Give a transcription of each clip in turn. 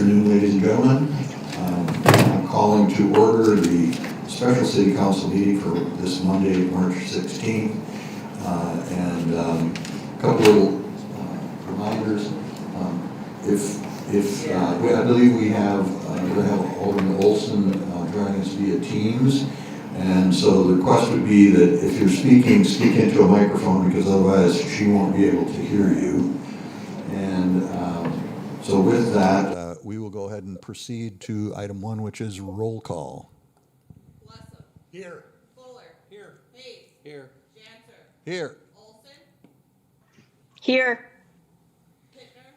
afternoon, ladies and gentlemen. I'm calling to order the special city council meeting for this Monday, March 16th. And a couple little reminders. I believe we're going to have Alderman Olson joining us via Teams. And so the request would be that if you're speaking, speak into a microphone, because otherwise she won't be able to hear you. And so with that, we will go ahead and proceed to item 1, which is roll call. Blessum. Here. Fuller. Here. Hayes. Here. Janser. Here. Olson. Here. Pittner.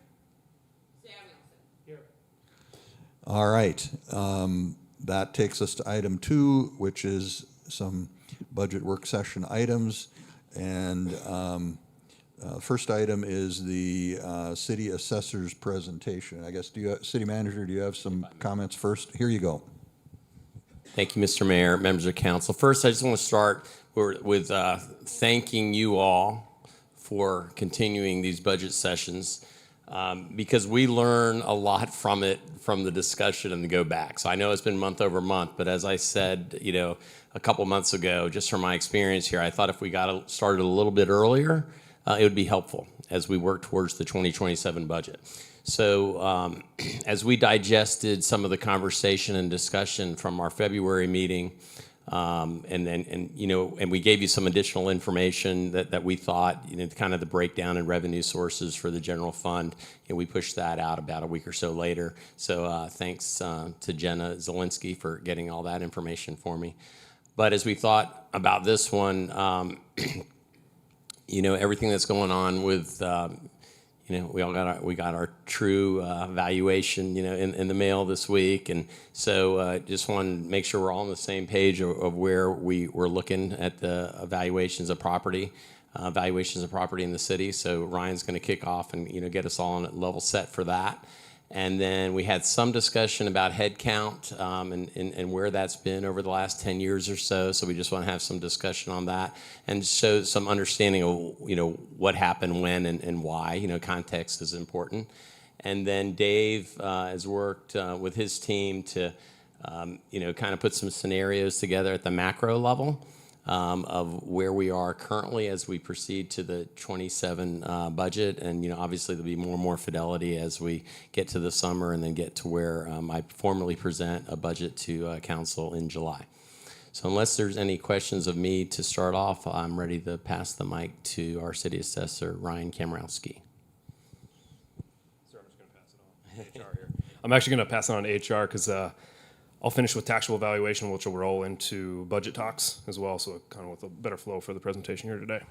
Samuelson. Here. All right. That takes us to item 2, which is some budget work session items. And first item is the city assessor's presentation. I guess, city manager, do you have some comments first? Here you go. Thank you, Mr. Mayor, members of council. First, I just want to start with thanking you all for continuing these budget sessions because we learn a lot from it, from the discussion and the go back. So I know it's been month over month, but as I said, a couple months ago, just from my experience here, I thought if we got started a little bit earlier, it would be helpful as we work towards the 2027 budget. So as we digested some of the conversation and discussion from our February meeting, and we gave you some additional information that we thought, kind of the breakdown in revenue sources for the general fund, and we pushed that out about a week or so later. So thanks to Jenna Zielinski for getting all that information for me. But as we thought about this one, everything that's going on with, we got our true valuation, in the mail this week, and so just wanted to make sure we're all on the same page of where we're looking at the valuations of property in the city. So Ryan's going to kick off and get us all on a level set for that. And then we had some discussion about headcount and where that's been over the last 10 years or so. So we just want to have some discussion on that and show some understanding of what happened when and why. Context is important. And then Dave has worked with his team to kind of put some scenarios together at the macro level of where we are currently as we proceed to the 27 budget. And, obviously there'll be more and more fidelity as we get to the summer and then get to where I formally present a budget to council in July. So unless there's any questions of me to start off, I'm ready to pass the mic to our city assessor, Ryan Kamrowski. Sorry, I'm just going to pass it on HR here. I'm actually going to pass it on to HR because I'll finish with taxable valuation, which will roll into budget talks as well, so kind of with a better flow for the presentation here today.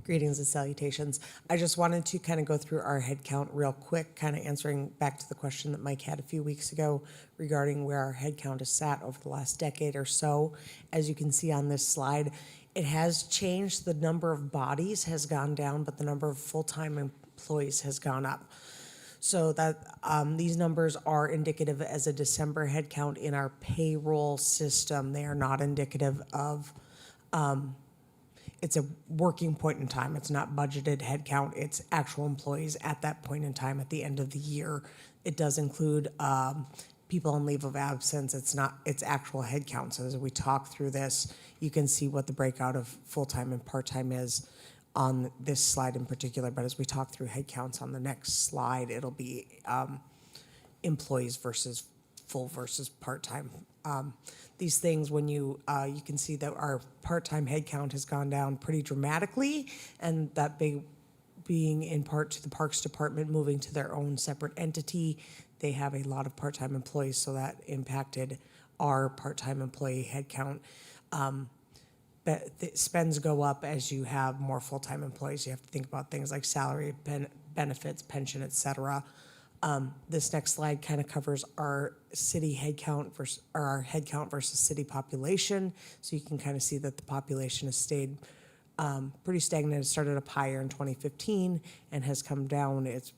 Greetings and salutations. I just wanted to kind of go through our head count real quick, kind of answering back to the question that Mike had a few weeks ago regarding where our head count has sat over the last decade or so. As you can see on this slide, it has changed. The number of bodies has gone down, but the number of full-time employees has gone up. So that these numbers are indicative as a December headcount in our payroll system. They are not indicative of, it's a working point in time. It's not budgeted headcount. It's actual employees at that point in time at the end of the year. It does include people on leave of absence. It's actual headcount. So as we talk through this, you can see what the breakout of full-time and part-time is on this slide in particular, but as we talk through headcounts on the next slide, it'll be employees versus full versus part-time. These things, when you can see that our part-time headcount has gone down pretty dramatically, and that being in part to the Parks Department moving to their own separate entity. They have a lot of part-time employees, so that impacted our part-time employee headcount. But the spends go up as you have more full-time employees. You have to think about things like salary, benefits, pension, et cetera. This next slide kind of covers our city headcount versus our headcount versus city population. So you can kind of see that the population has stayed pretty stagnant. It started up higher in 2015 and has come down. It's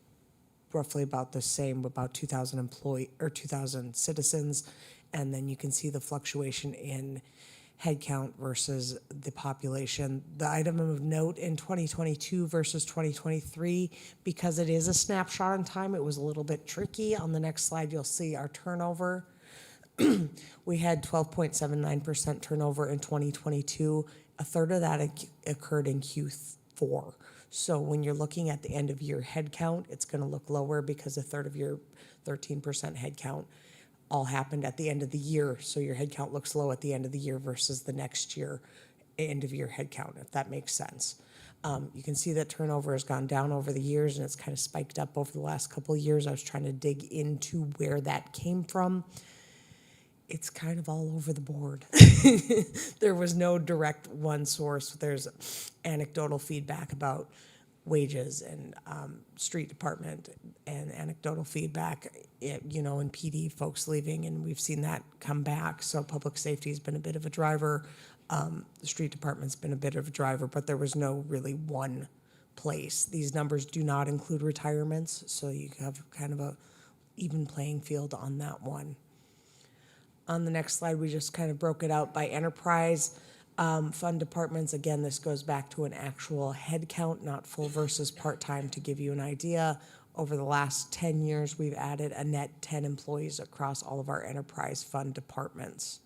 roughly about the same, about 2,000 citizens. And then you can see the fluctuation in headcount versus the population. The item of note in 2022 versus 2023, because it is a snapshot in time, it was a little bit tricky. On the next slide, you'll see our turnover. We had 12.79% turnover in 2022. A third of that occurred in Q4. So when you're looking at the end of year head count, it's going to look lower because a third of your 13% head count all happened at the end of the year. So your head count looks low at the end of the year versus the next year end of year head count, if that makes sense. You can see that turnover has gone down over the years and it's kind of spiked up over the last couple of years. I was trying to dig into where that came from. It's kind of all over the board. There was no direct one source. There's anecdotal feedback about wages and street department and anecdotal feedback, in PD folks leaving, and we've seen that come back. So public safety has been a bit of a driver. The street department's been a bit of a driver, but there was no really one place. These numbers do not include retirements, so you have kind of a even playing field on that one. On the next slide, we just kind of broke it out by enterprise fund departments. Again, this goes back to an actual head count, not full versus part-time, to give you an idea. Over the last 10 years, we've added a net 10 employees across all of our enterprise fund departments.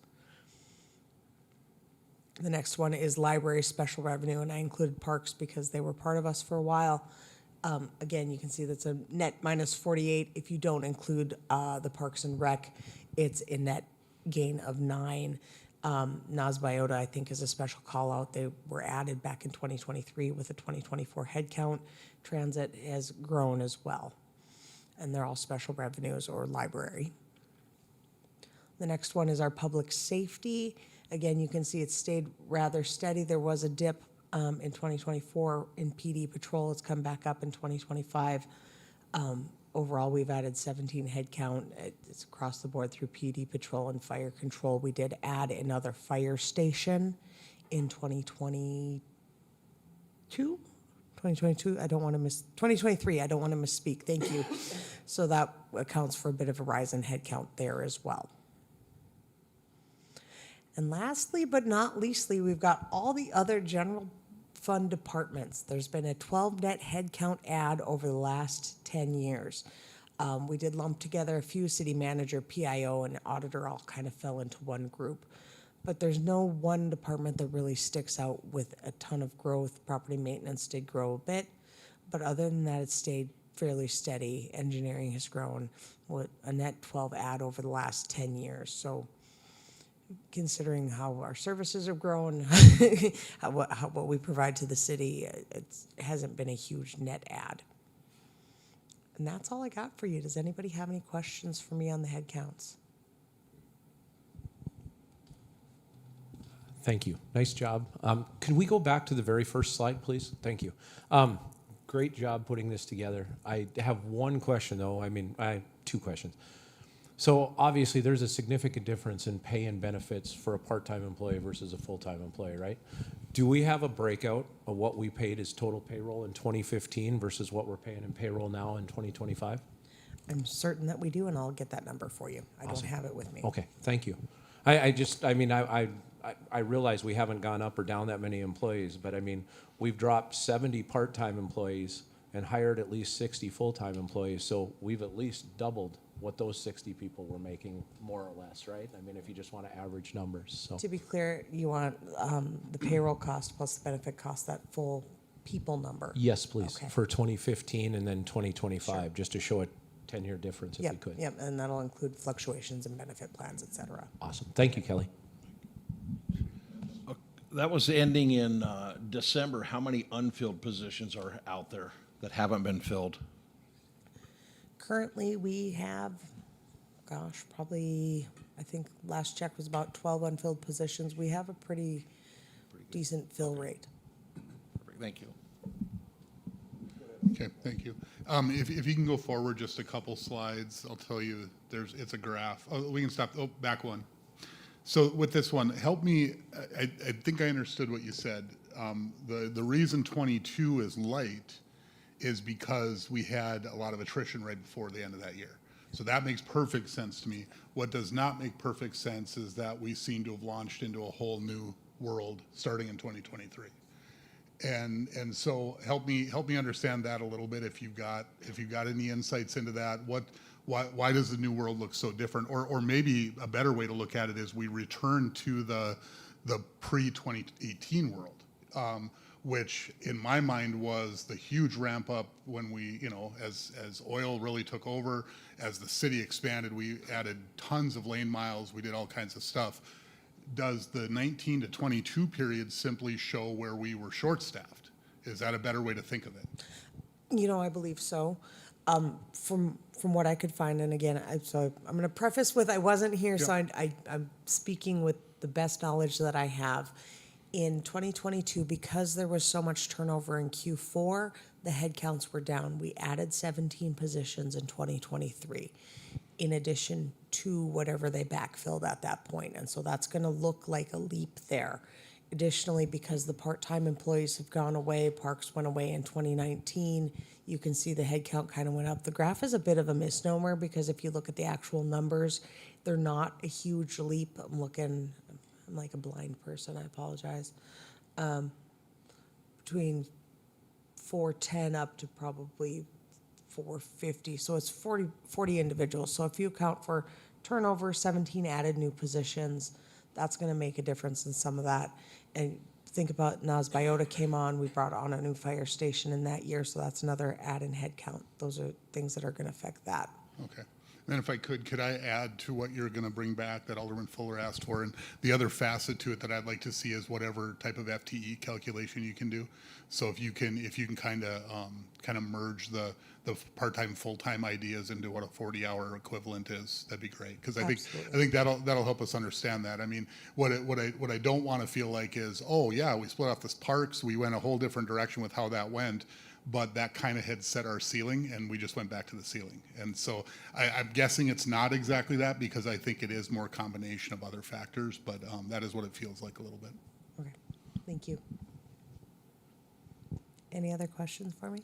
The next one is library special revenue, and I included parks because they were part of us for a while. Again, you can see that's a net minus 48. If you don't include the Parks and Rec, it's a net gain of 9. NAS Biota, I think, is a special call out. They were added back in 2023 with a 2024 headcount. Transit has grown as well. And they're all special revenues or library. The next one is our public safety. Again, you can see it stayed rather steady. There was a dip in 2024 in PD patrol. It's come back up in 2025. Overall, we've added 17 headcount. It's across the board through PD patrol and fire control. We did add another fire station in 2022. 2023, I don't want to misspeak. Thank you. So that accounts for a bit of a rise in headcount there as well. And lastly, but not leastly, we've got all the other general fund departments. There's been a 12 net headcount add over the last 10 years. We did lump together a few: city manager, PIO, and auditor all kind of fell into one group. But there's no one department that really sticks out with a ton of growth. Property maintenance did grow a bit, but other than that, it stayed fairly steady. Engineering has grown with a net 12 add over the last 10 years. So considering how our services have grown, what we provide to the city, it hasn't been a huge net add. And that's all I got for you. Does anybody have any questions for me on the head counts? Thank you. Nice job. Can we go back to the very first slide, please? Thank you. Great job putting this together. I have one question, though. I have two questions. So obviously, there's a significant difference in pay and benefits for a part-time employee versus a full-time employee, right? Do we have a breakout of what we paid as total payroll in 2015 versus what we're paying in payroll now in 2025? I'm certain that we do, and I'll get that number for you. I don't have it with me. Okay, thank you. I realize we haven't gone up or down that many employees, but we've dropped 70 part-time employees and hired at least 60 full-time employees. So we've at least doubled what those 60 people were making, more or less, right? If you just want to average numbers. So To be clear, you want the payroll cost plus the benefit cost, that full people number? yes, please, Okay. for 2015 and then 2025, just to show a 10-year difference if we could. Yep, and that'll include fluctuations in benefit plans, et cetera. Awesome. Thank you, Kelly. That was ending in December. How many unfilled positions are out there that haven't been filled? Currently, we have, probably, I think last check was about 12 unfilled positions. We have a pretty decent fill rate. Perfect. Thank you. Okay, thank you. If you can go forward just a couple slides, I'll tell you, it's a graph. Oh, we can stop, back one. So with this one, help me, I think I understood what you said. The reason 22 is light is because we had a lot of attrition right before the end of that year. So that makes perfect sense to me. What does not make perfect sense is that we seem to have launched into a whole new world starting in 2023. And so help me understand that a little bit if you've got any insights into that. Why does the new world look so different? Or maybe a better way to look at it is we return to the pre-2018 world, which in my mind was the huge ramp up when we, as oil really took over, as the city expanded, we added tons of lane miles, we did all kinds of stuff. Does the 19 to 22 period simply show where we were short-staffed? Is that a better way to think of it? I believe so. From what I could find, and again, I'm going to preface with I wasn't here, so I'm speaking with the best knowledge that I have. In 2022, because there was so much turnover in Q4, the headcounts were down. We added 17 positions in 2023, in addition to whatever they backfilled at that point. And so that's going to look like a leap there. Additionally, because the part-time employees have gone away, Parks went away in 2019, you can see the headcount kind of went up. The graph is a bit of a misnomer because if you look at the actual numbers, they're not a huge leap. I'm like a blind person, I apologize. Between 410 up to probably 450. So it's 40 individuals. So if you account for turnover, 17 added new positions, that's going to make a difference in some of that. And think about Nas Biota came on, we brought on a new fire station in that year, so that's another add in headcount. Those are things that are going to affect that. Okay. Then if I could I add to what you're going to bring back that Alderman Fuller asked for? And the other facet to it that I'd like to see is whatever type of FTE calculation you can do. So if you can kind of merge the part-time, full-time ideas into what a 40-hour equivalent is, that'd be great. Because I think that'll help us understand that. I mean, what I don't want to feel like is, oh yeah, we split off this parks, we went a whole different direction with how that went. But that kind of had set our ceiling, and we just went back to the ceiling. And so I'm guessing it's not exactly that because I think it is more a combination of other factors, but that is what it feels like a little bit. Okay, thank you. Any other questions for me?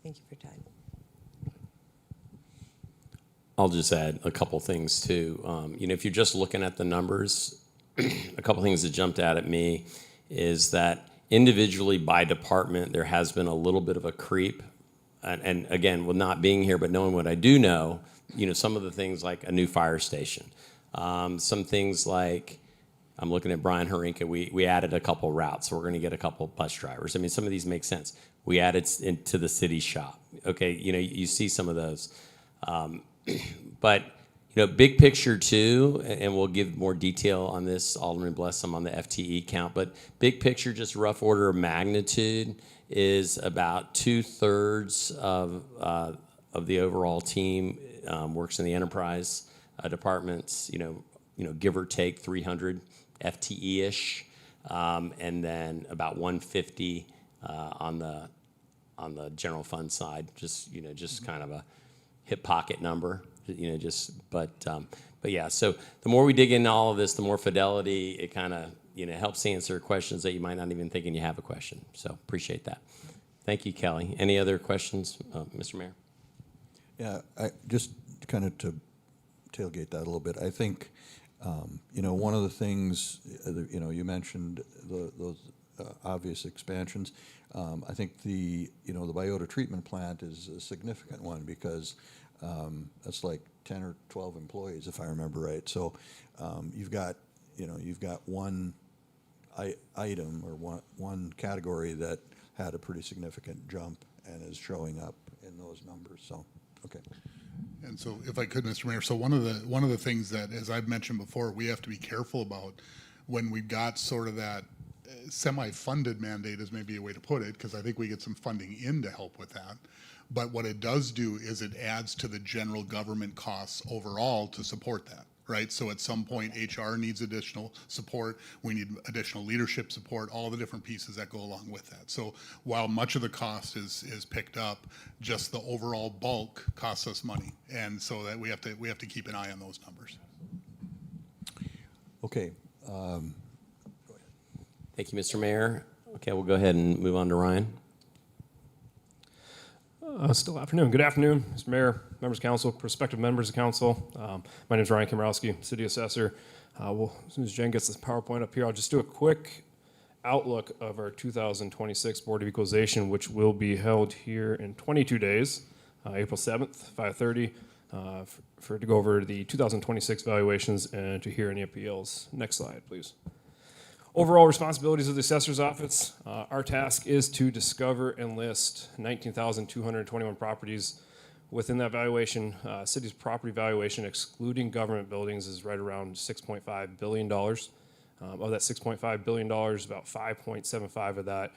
Thank you for your time. I'll just add a couple things too. If you're just looking at the numbers, a couple things that jumped out at me is that individually by department, there has been a little bit of a creep. And again, with not being here, but knowing what I do know, some of the things like a new fire station, some things like, I'm looking at Brian Harinka, we added a couple routes, so we're going to get a couple bus drivers. I mean, some of these make sense. We added into the city shop. Okay, you see some of those. But big picture too, and we'll give more detail on this, Alderman Blessum, on the FTE count, but big picture, just rough order of magnitude, is about 2/3 of the overall team works in the enterprise departments, give or take 300 FTE-ish, and then about 150 on the general fund side, just kind of a hip pocket number. But yeah, so the more we dig into all of this, the more fidelity it kind of, helps answer questions that you might not even thinking you have a question. So appreciate that. Thank you, Kelly. Any other questions, Mr. Mayor? Yeah, I just kind of to tailgate that a little bit. I think, one of the things, you mentioned those obvious expansions. I think the Biota treatment plant is a significant one because that's like 10 or 12 employees, if I remember right. So you've got one item or one category that had a pretty significant jump and is showing up in those numbers. So, okay. And so if I could, Mr. Mayor, so one of the things that, as I've mentioned before, we have to be careful about when we've got sort of that semi-funded mandate is maybe a way to put it, because I think we get some funding in to help with that. But what it does do is it adds to the general government costs overall to support that, right? So at some point, HR needs additional support. We need additional leadership support, all the different pieces that go along with that. So while much of the cost is picked up, just the overall bulk costs us money. And so that we have to keep an eye on those numbers. Okay. Thank you, Mr. Mayor. Okay, we'll go ahead and move on to Ryan. Still afternoon. Good afternoon, Mr. Mayor, members of council, prospective members of council. My name is Ryan Komorowski, city assessor. As soon as Jen gets this PowerPoint up here, I'll just do a quick outlook of our 2026 Board of Equalization, which will be held here in 22 days, April 7th, 5:30, to go over the 2026 valuations and to hear any appeals. Next slide, please. Overall responsibilities of the assessor's office. Our task is to discover and list 19,221 properties. Within that valuation, city's property valuation, excluding government buildings, is right around $6.5 billion. Of that $6.5 billion, about 5.75 of that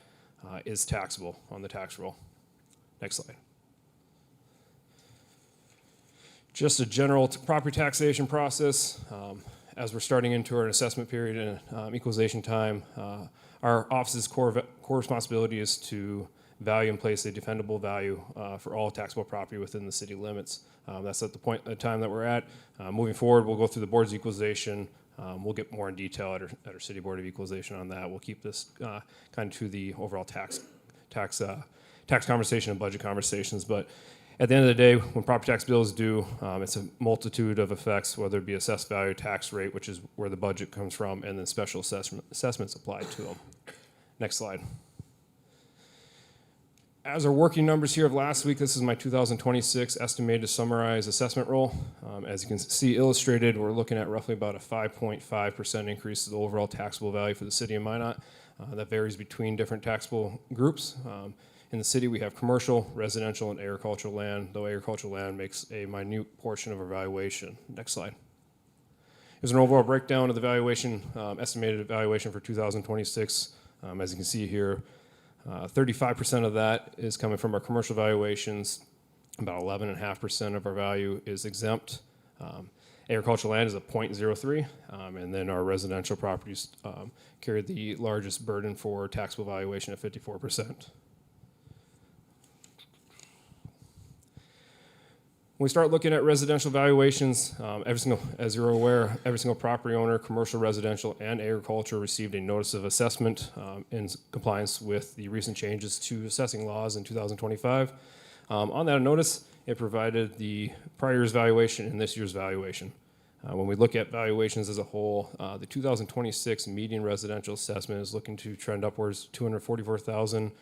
is taxable on the tax roll. Next slide. Just a general property taxation process. As we're starting into our assessment period and equalization time, our office's core responsibility is to value and place a defendable value for all taxable property within the city limits. That's at the point of time that we're at. Moving forward, we'll go through the board's equalization. We'll get more in detail at our city board of equalization on that. We'll keep this kind of to the overall tax conversation and budget conversations. But at the end of the day, when property tax bills due, it's a multitude of effects, whether it be assessed value, tax rate, which is where the budget comes from, and then special assessments applied to them. Next slide. As our working numbers here of last week, this is my 2026 estimated summarized assessment roll. As you can see illustrated, we're looking at roughly about a 5.5% increase to the overall taxable value for the city of Minot. That varies between different taxable groups. In the city, we have commercial, residential, and agricultural land, though agricultural land makes a minute portion of our valuation. Next slide. Here's an overall breakdown of the valuation, estimated valuation for 2026. As you can see here, 35% of that is coming from our commercial valuations. About 11.5% of our value is exempt. Agricultural land is a 0.03, and then our residential properties carry the largest burden for taxable valuation at 54%. When we start looking at residential valuations, as you're aware, every single property owner, commercial, residential, and agriculture received a notice of assessment in compliance with the recent changes to assessing laws in 2025. On that notice, it provided the prior year's valuation and this year's valuation. When we look at valuations as a whole, the 2026 median residential assessment is looking to trend upwards $244,000.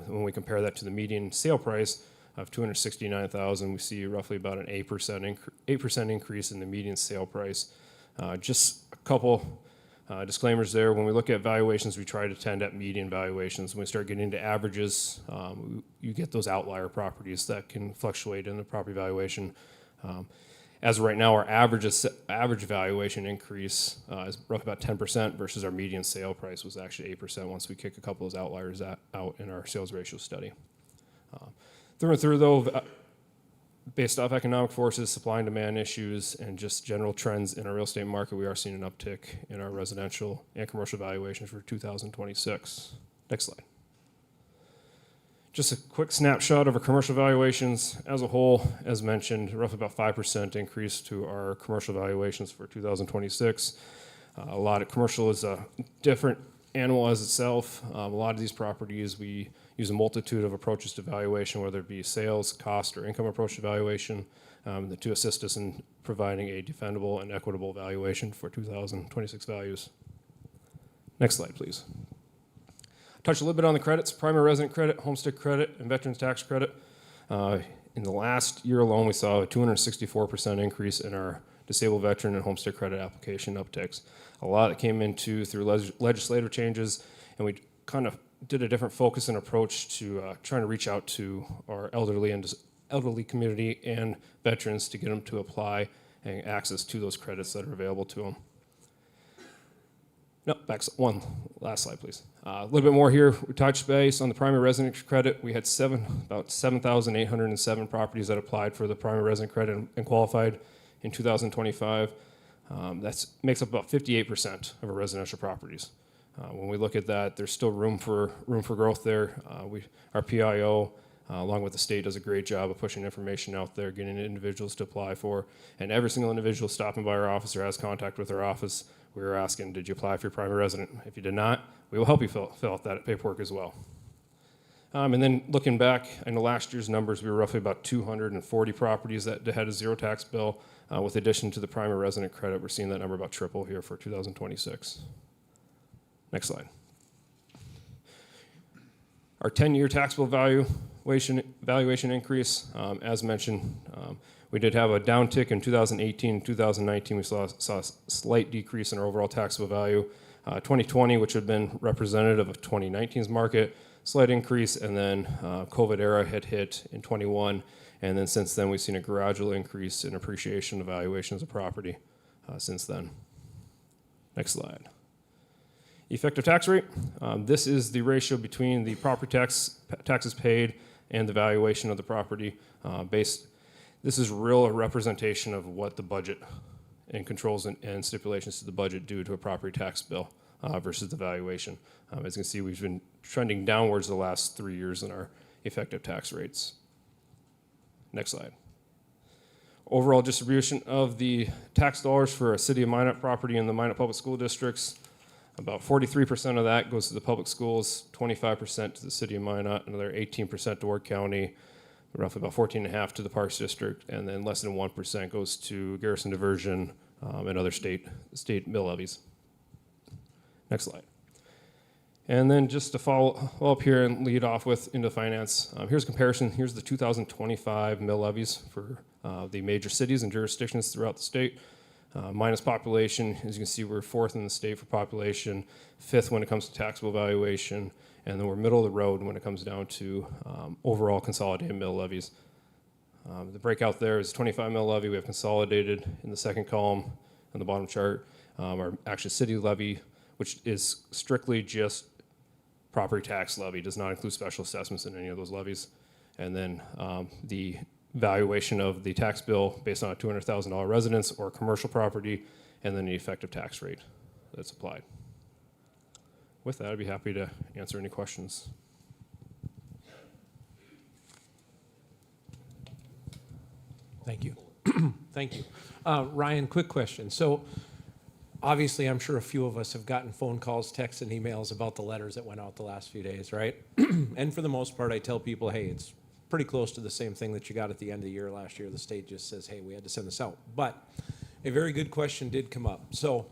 When we compare that to the median sale price of $269,000, we see roughly about an 8% increase in the median sale price. Just a couple disclaimers there. When we look at valuations, we try to tend at median valuations. When we start getting into averages, you get those outlier properties that can fluctuate in the property valuation. As of right now, our average valuation increase is roughly about 10% versus our median sale price was actually 8% once we kick a couple of those outliers out in our sales ratio study. Through and through, though, based off economic forces, supply and demand issues, and just general trends in our real estate market, we are seeing an uptick in our residential and commercial valuations for 2026. Next slide. Just a quick snapshot of our commercial valuations as a whole. As mentioned, roughly about 5% increase to our commercial valuations for 2026. A lot of commercial is a different animal as itself. A lot of these properties, we use a multitude of approaches to valuation, whether it be sales, cost, or income approach to valuation, to assist us in providing a defendable and equitable valuation for 2026 values. Next slide, please. Touch a little bit on the credits: primary resident credit, homestead credit, and veterans tax credit. In the last year alone, we saw a 264% increase in our disabled veteran and homestead credit application upticks. A lot that came into through legislative changes, and we kind of did a different focus and approach to trying to reach out to our elderly community and veterans to get them to apply and access to those credits that are available to them. No, back one last slide, please. A little bit more here. We touched base on the primary resident credit. We had about 7,807 properties that applied for the primary resident credit and qualified in 2025. That makes up about 58% of our residential properties. When we look at that, there's still room for growth there. Our PIO, along with the state, does a great job of pushing information out there, getting individuals to apply for. And every single individual stopping by our office or has contact with our office, we were asking, did you apply for your primary resident? If you did not, we will help you fill out that paperwork as well. And then looking back, I know last year's numbers, we were roughly about 240 properties that had a zero tax bill. With addition to the primary resident credit, we're seeing that number about triple here for 2026. Next slide. Our 10-year taxable valuation increase, as mentioned, we did have a downtick in 2018. 2019, we saw a slight decrease in our overall taxable value. 2020, which had been representative of 2019's market, slight increase, and then COVID era had hit in 21, and then since then we've seen a gradual increase in appreciation of valuations of property since then. Next slide. Effective tax rate. This is the ratio between the property taxes paid and the valuation of the property. This is real representation of what the budget and controls and stipulations to the budget do to a property tax bill versus the valuation. As you can see, we've been trending downwards the last 3 years in our effective tax rates. Next slide. Overall distribution of the tax dollars for a City of Minot property in the Minot Public School Districts. About 43% of that goes to the public schools, 25% to the City of Minot, another 18% to Ward County, roughly about 14.5% to the Parks District, and then less than 1% goes to Garrison Diversion and other state mill levies. Next slide. And then just to follow up here and lead off with into finance, here's a comparison. Here's the 2025 mill levies for the major cities and jurisdictions throughout the state. Minus population, as you can see, we're fourth in the state for population, fifth when it comes to taxable valuation, and then we're middle of the road when it comes down to overall consolidated mill levies. The breakout there is 25 mill levy. We have consolidated in the second column on the bottom chart. Our actual city levy, which is strictly just property tax levy, does not include special assessments in any of those levies. And then the valuation of the tax bill based on a $200,000 residence or commercial property, and then the effective tax rate that's applied. With that, I'd be happy to answer any questions. Thank you. Thank you. Ryan, quick question. So obviously, I'm sure a few of us have gotten phone calls, texts, and emails about the letters that went out the last few days, right? And for the most part, I tell people, hey, it's pretty close to the same thing that you got at the end of the year last year. The state just says, hey, we had to send this out. But a very good question did come up. So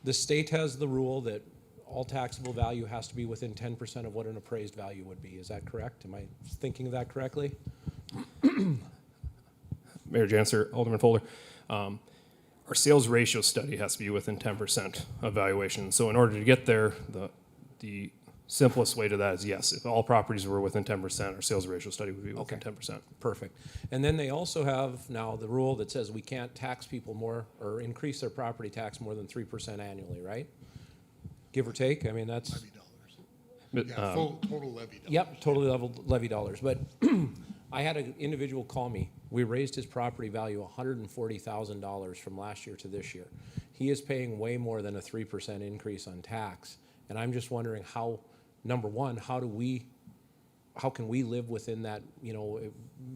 the state has the rule that all taxable value has to be within 10% of what an appraised value would be. Is that correct? Am I thinking of that correctly? Mayor Janser, Alderman Folder. Our sales ratio study has to be within 10% of valuation. So in order to get there, the simplest way to that is yes, if all properties were within 10%, our sales ratio study would be within 10%. Perfect. And then they also have now the rule that says we can't tax people more or increase their property tax more than 3% annually, right? Give or take. I mean, that's. Levy But, dollars. Yeah, total levy dollars. Yep, totally levy dollars. But I had an individual call me. We raised his property value $140,000 from last year to this year. He is paying way more than a 3% increase on tax. And I'm just wondering how, number one, how can we live within that,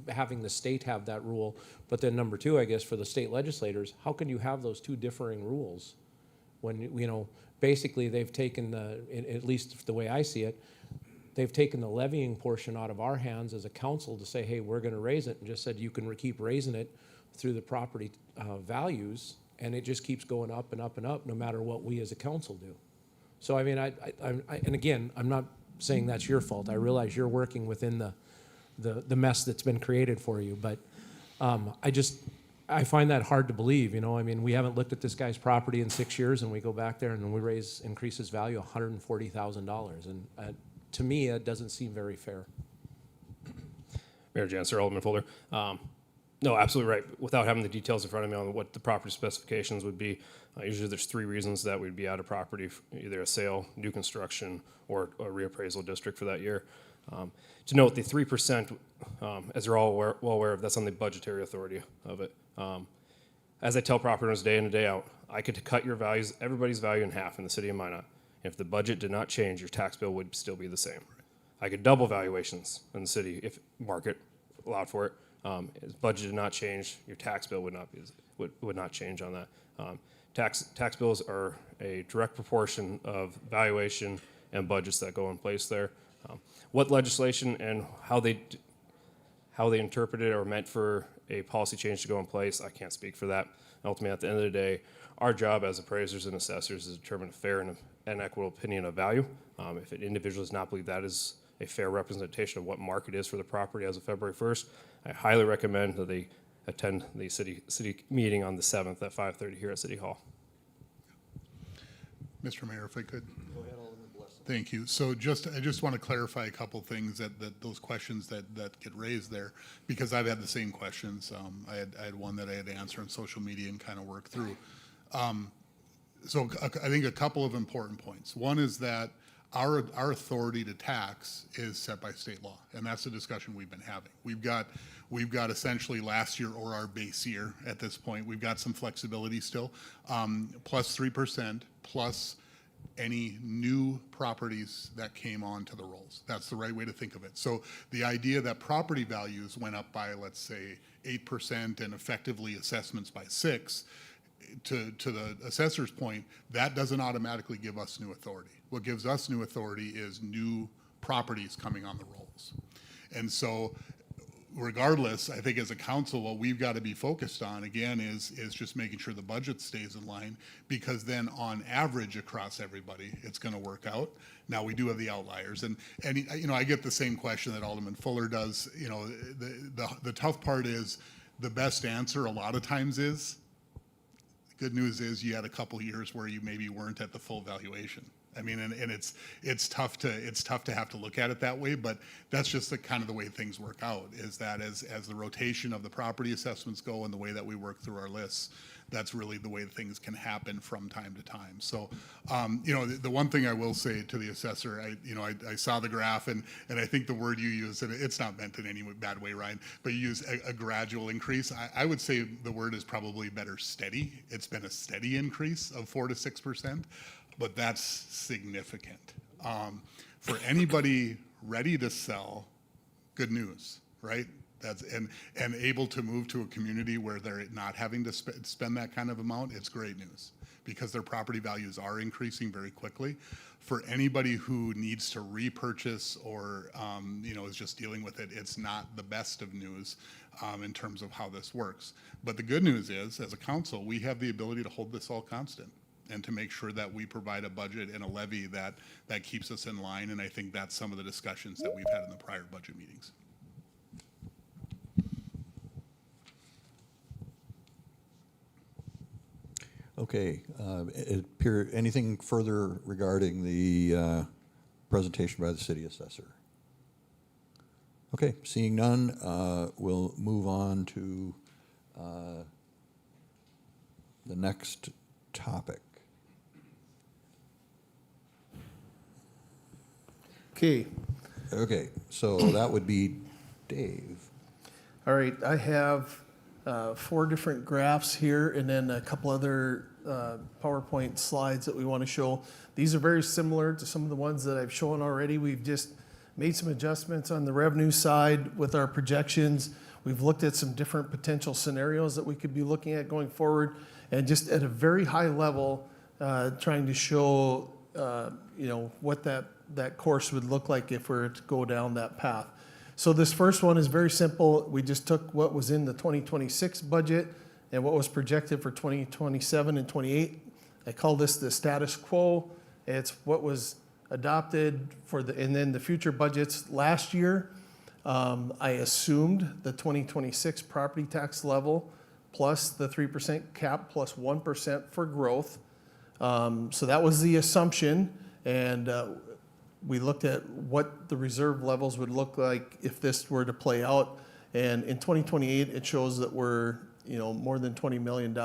having the state have that rule? But then number two, I guess, for the state legislators, how can you have those two differing rules when, basically they've taken at least the way I see it, they've taken the levying portion out of our hands as a council to say, hey, we're going to raise it, and just said you can keep raising it through the property values, and it just keeps going up and up and up no matter what we as a council do. So, I mean, and again, I'm not saying that's your fault. I realize you're working within the mess that's been created for you, but I find that hard to believe, I mean, we haven't looked at this guy's property in 6 years, and we go back there and then we increase his value $140,000, and to me, it doesn't seem very fair. Mayor Janser, Alderman Folder. No, absolutely right. Without having the details in front of me on what the property specifications would be, usually there's 3 reasons that we'd be out of property, either a sale, new construction, or a reappraisal district for that year. To note, the 3%, as you're all well aware of, that's on the budgetary authority of it. As I tell property owners day in and day out, I could cut your values, everybody's value in half in the city of Minot. If the budget did not change, your tax bill would still be the same. I could double valuations in the city if market allowed for it. If budget did not change, your tax bill would not change on that. Tax bills are a direct proportion of valuation and budgets that go in place there. What legislation and how they interpret it or meant for a policy change to go in place, I can't speak for that. Ultimately, at the end of the day, our job as appraisers and assessors is to determine a fair and equitable opinion of value. If an individual does not believe that is a fair representation of what market is for the property as of February 1st, I highly recommend that they attend the city meeting on the 7th at 5:30 here at City Hall. Mr. Mayor, if I could. Go ahead, Alderman Blessing. Thank you. So I just want to clarify a couple things that those questions that get raised there, because I've had the same questions. I had one that I had to answer on social media and kind of work through. So I think a couple of important points. One is that our authority to tax is set by state law, and that's the discussion we've been having. We've got essentially last year or our base year at this point. We've got some flexibility still, plus 3%, plus any new properties that came onto the rolls. That's the right way to think of it. So the idea that property values went up by, let's say, 8% and effectively assessments by 6%, to the assessor's point, that doesn't automatically give us new authority. What gives us new authority is new properties coming on the rolls. And so regardless, I think as a council, what we've got to be focused on, again, is just making sure the budget stays in line, because then on average across everybody, it's going to work out. Now, we do have the outliers. And you know, I get the same question that Alderman Fuller does. You know, the tough part is the best answer a lot of times is, good news is you had a couple years where you maybe weren't at the full valuation. I mean, and it's tough to have to look at it that way, but that's just the kind of the way things work out, is that as the rotation of the property assessments go and the way that we work through our lists, that's really the way things can happen from time to time. So, you know, the one thing I will say to the assessor, I saw the graph, and I think the word you use, and it's not meant in any bad way, Ryan, but you use a gradual increase. I would say the word is probably better steady. It's been a steady increase of 4 to 6%, but that's significant. For anybody ready to sell, good news, right? That's and able to move to a community where they're not having to spend that kind of amount, it's great news, because their property values are increasing very quickly. For anybody who needs to repurchase or is just dealing with it, it's not the best of news in terms of how this works. But the good news is, as a council, we have the ability to hold this all constant and to make sure that we provide a budget and a levy that keeps us in line. And I think that's some of the discussions that we've had in the prior budget meetings. Okay, anything further regarding the presentation by the city assessor? Okay, seeing none, we'll move on to the next topic. Okay, so that would be Dave. All right, I have 4 different graphs here and then a couple other PowerPoint slides that we want to show. These are very similar to some of the ones that I've shown already. We've just made some adjustments on the revenue side with our projections. We've looked at some different potential scenarios that we could be looking at going forward, and just at a very high level, trying to show what that course would look like if we were to go down that path. So this first one is very simple. We just took what was in the 2026 budget and what was projected for 2027 and 28. I call this the status quo. It's what was adopted and then the future budgets last year. I assumed the 2026 property tax level plus the 3% cap plus 1% for growth. So that was the assumption, and we looked at what the reserve levels would look like if this were to play out. And in 2028, it shows that we're more than $20 million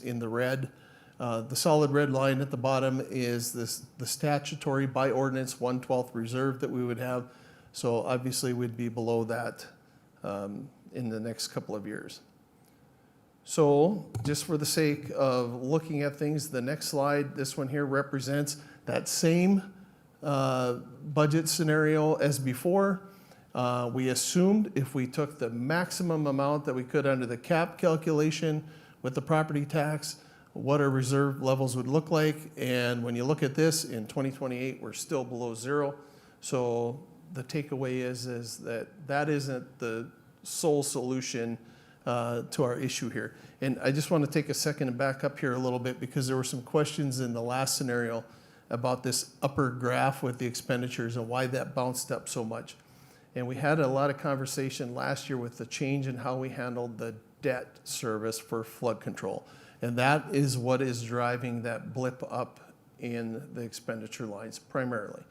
in the red. The solid red line at the bottom is the statutory by ordinance 1/12 reserve that we would have. So obviously we'd be below that in the next couple of years. So just for the sake of looking at things, the next slide, this one here represents that same budget scenario as before. We assumed if we took the maximum amount that we could under the cap calculation with the property tax, what our reserve levels would look like. And when you look at this in 2028, we're still below zero. So the takeaway is that that isn't the sole solution to our issue here. And I just want to take a second and back up here a little bit because there were some questions in the last scenario about this upper graph with the expenditures and why that bounced up so much. And we had a lot of conversation last year with the change in how we handled the debt service for flood control. And that is what is driving that blip up in the expenditure lines primarily.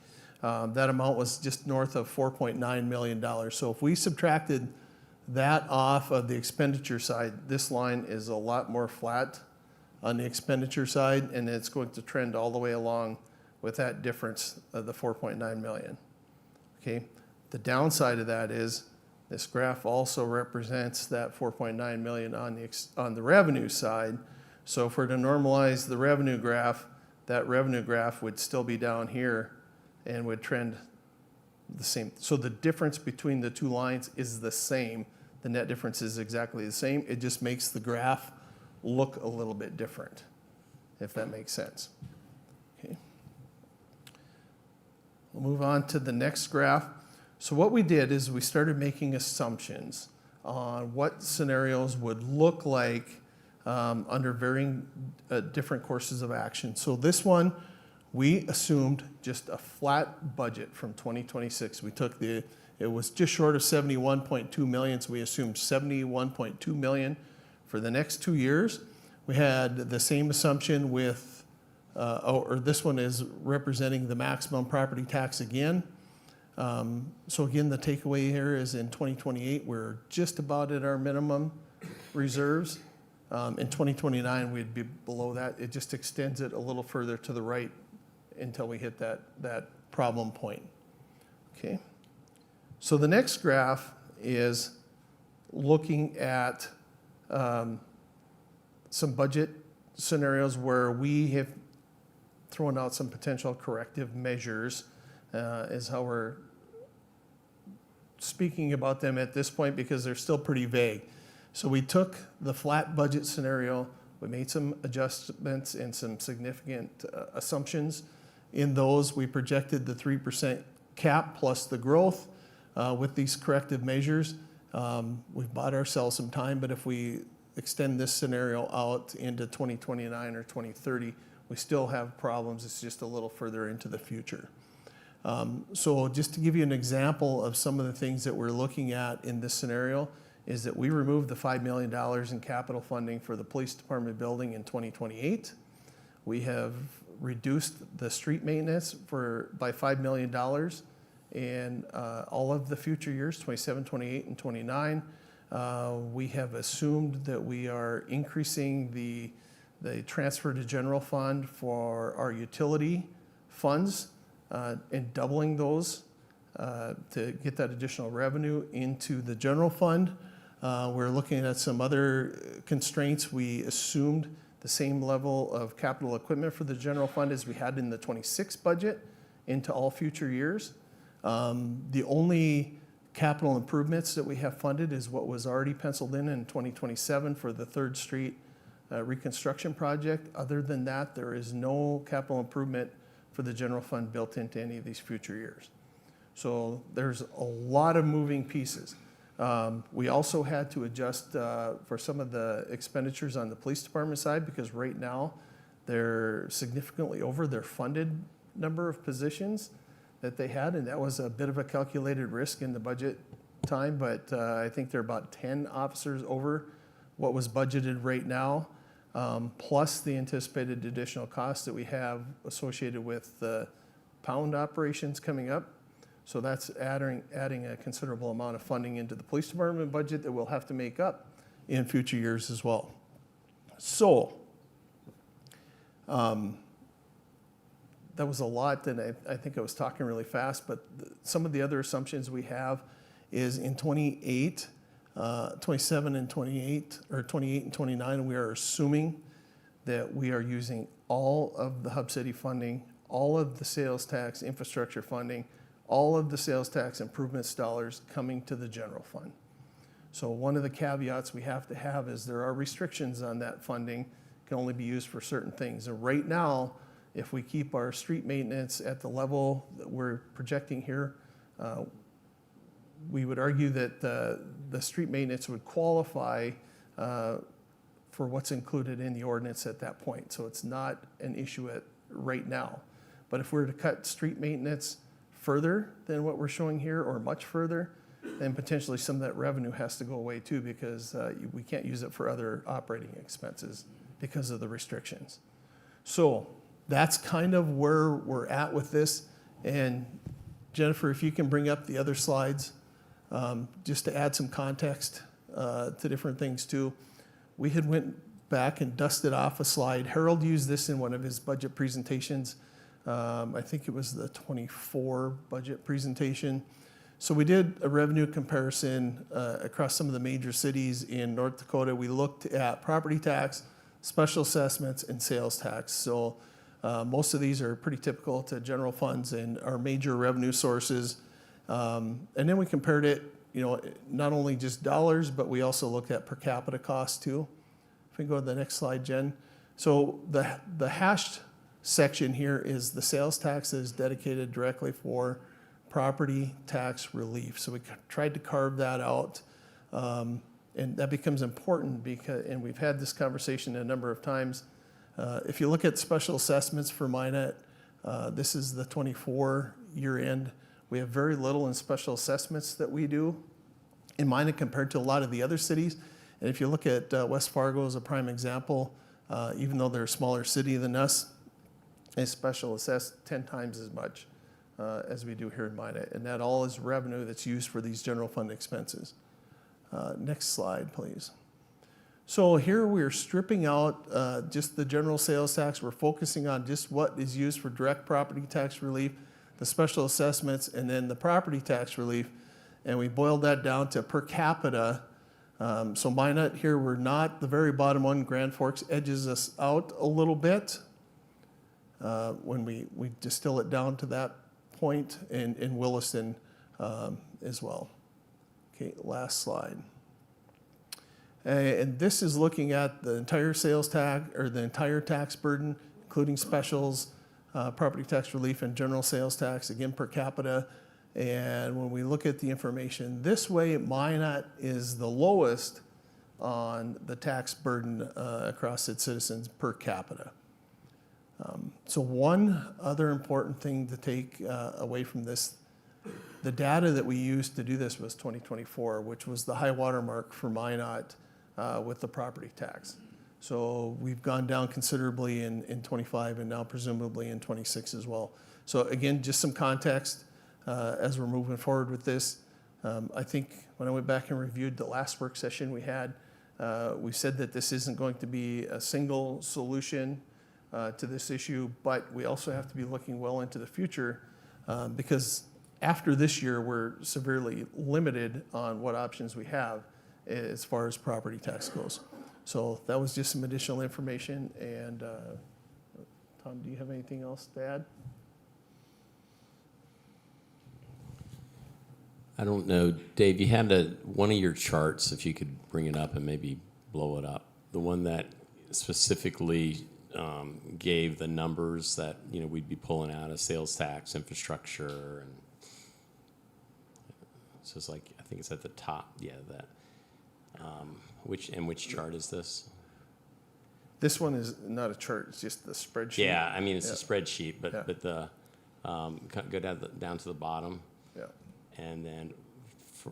That amount was just north of $4.9 million. So if we subtracted that off of the expenditure side, this line is a lot more flat on the expenditure side, and it's going to trend all the way along with that difference of the 4.9 million. Okay, the downside of that is this graph also represents that 4.9 million on the revenue side. So if we're to normalize the revenue graph, that revenue graph would still be down here and would trend the same. So the difference between the two lines is the same. The net difference is exactly the same. It just makes the graph look a little bit different, if that makes sense. Okay. We'll move on to the next graph. So what we did is we started making assumptions on what scenarios would look like under varying different courses of action. So this one, we assumed just a flat budget from 2026. We took it was just short of 71.2 million, so we assumed 71.2 million for the next 2 years. We had the same assumption with, or this one is representing the maximum property tax again. So again, the takeaway here is in 2028, we're just about at our minimum reserves. In 2029, we'd be below that. It just extends it a little further to the right until we hit that problem point. Okay. So the next graph is looking at some budget scenarios where we have thrown out some potential corrective measures, is how we're speaking about them at this point because they're still pretty vague. So we took the flat budget scenario, we made some adjustments and some significant assumptions. In those, we projected the 3% cap plus the growth with these corrective measures. We've bought ourselves some time, but if we extend this scenario out into 2029 or 2030, we still have problems. It's just a little further into the future. So just to give you an example of some of the things that we're looking at in this scenario is that we removed the $5 million in capital funding for the police department building in 2028. We have reduced the street maintenance by $5 million in all of the future years, 27, 28, and 29. We have assumed that we are increasing the transfer to general fund for our utility funds and doubling those to get that additional revenue into the general fund. We're looking at some other constraints. We assumed the same level of capital equipment for the general fund as we had in the 26 budget into all future years. The only capital improvements that we have funded is what was already penciled in 2027 for the 3rd Street reconstruction project. Other than that, there is no capital improvement for the general fund built into any of these future years. So there's a lot of moving pieces. We also had to adjust for some of the expenditures on the police department side because right now they're significantly over their funded number of positions that they had, and that was a bit of a calculated risk in the budget time, but I think they're about 10 officers over what was budgeted right now, plus the anticipated additional costs that we have associated with the pound operations coming up. So that's adding a considerable amount of funding into the police department budget that we'll have to make up in future years as well. So that was a lot, and I think I was talking really fast, but some of the other assumptions we have is in 27 and 28, or 28 and 29, we are assuming that we are using all of the Hub City funding, all of the sales tax infrastructure funding, all of the sales tax improvements dollars coming to the general fund. So one of the caveats we have to have is there are restrictions on that funding, can only be used for certain things. And right now, if we keep our street maintenance at the level that we're projecting here, We would argue that the street maintenance would qualify for what's included in the ordinance at that point. So it's not an issue right now. But if we're to cut street maintenance further than what we're showing here, or much further, then potentially some of that revenue has to go away too, because we can't use it for other operating expenses because of the restrictions. So that's kind of where we're at with this. And Jennifer, if you can bring up the other slides, just to add some context to different things too. We had went back and dusted off a slide. Harold used this in one of his budget presentations. I think it was the 24 budget presentation. So we did a revenue comparison across some of the major cities in North Dakota. We looked at property tax, special assessments, and sales tax. So most of these are pretty typical to general funds and our major revenue sources. And then we compared it, not only just dollars, but we also looked at per capita cost too. If we go to the next slide, Jen. So the hashed section here is the sales tax that is dedicated directly for property tax relief. So we tried to carve that out. And that becomes important because, and we've had this conversation a number of times. If you look at special assessments for Minot, this is the 24 year end. We have very little in special assessments that we do in Minot compared to a lot of the other cities. And if you look at West Fargo as a prime example, even though they're a smaller city than us, they special assess 10 times as much as we do here in Minot. And that all is revenue that's used for these general fund expenses. Next slide, please. So here we're stripping out just the general sales tax. We're focusing on just what is used for direct property tax relief, the special assessments, and then the property tax relief. And we boiled that down to per capita. So Minot here, we're not the very bottom one. Grand Forks edges us out a little bit when we distill it down to that point, and in Williston as well. Okay, last slide. And this is looking at the entire sales tax, or the entire tax burden, including specials, property tax relief, and general sales tax, again per capita. And when we look at the information this way, Minot is the lowest on the tax burden across its citizens per capita. So one other important thing to take away from this, the data that we used to do this was 2024, which was the high water mark for Minot with the property tax. So we've gone down considerably in 25 and now presumably in 26 as well. So again, just some context as we're moving forward with this. I think when I went back and reviewed the last work session we had, we said that this isn't going to be a single solution to this issue, but we also have to be looking well into the future because after this year, we're severely limited on what options we have as far as property tax goes. So that was just some additional information. And Tom, do you have anything else to add? I don't know, Dave, you had one of your charts, if you could bring it up and maybe blow it up, the one that specifically gave the numbers that we'd be pulling out of sales tax, infrastructure, and so it's like, I think it's at the top, yeah, that. Which chart is this? This one is not a chart, it's just the spreadsheet. Yeah, I mean, it's a spreadsheet, but Yeah. but the, go down to the bottom. Yeah. And then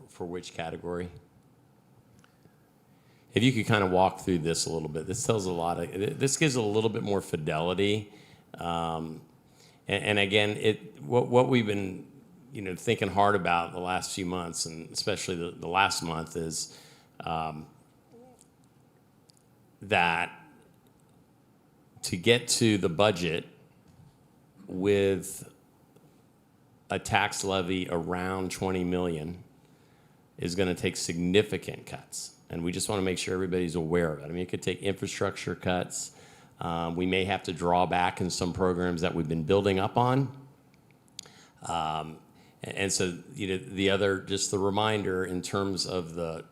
for which category? If you could kind of walk through this a little bit, this tells a lot of, this gives a little bit more fidelity. And again, what we've been, thinking hard about the last few months, and especially the last month, is that to get to the budget with a tax levy around 20 million is going to take significant cuts. And we just want to make sure everybody's aware of it. I mean, it could take infrastructure cuts. We may have to draw back in some programs that we've been building up on. And so, the other, just the reminder in terms of the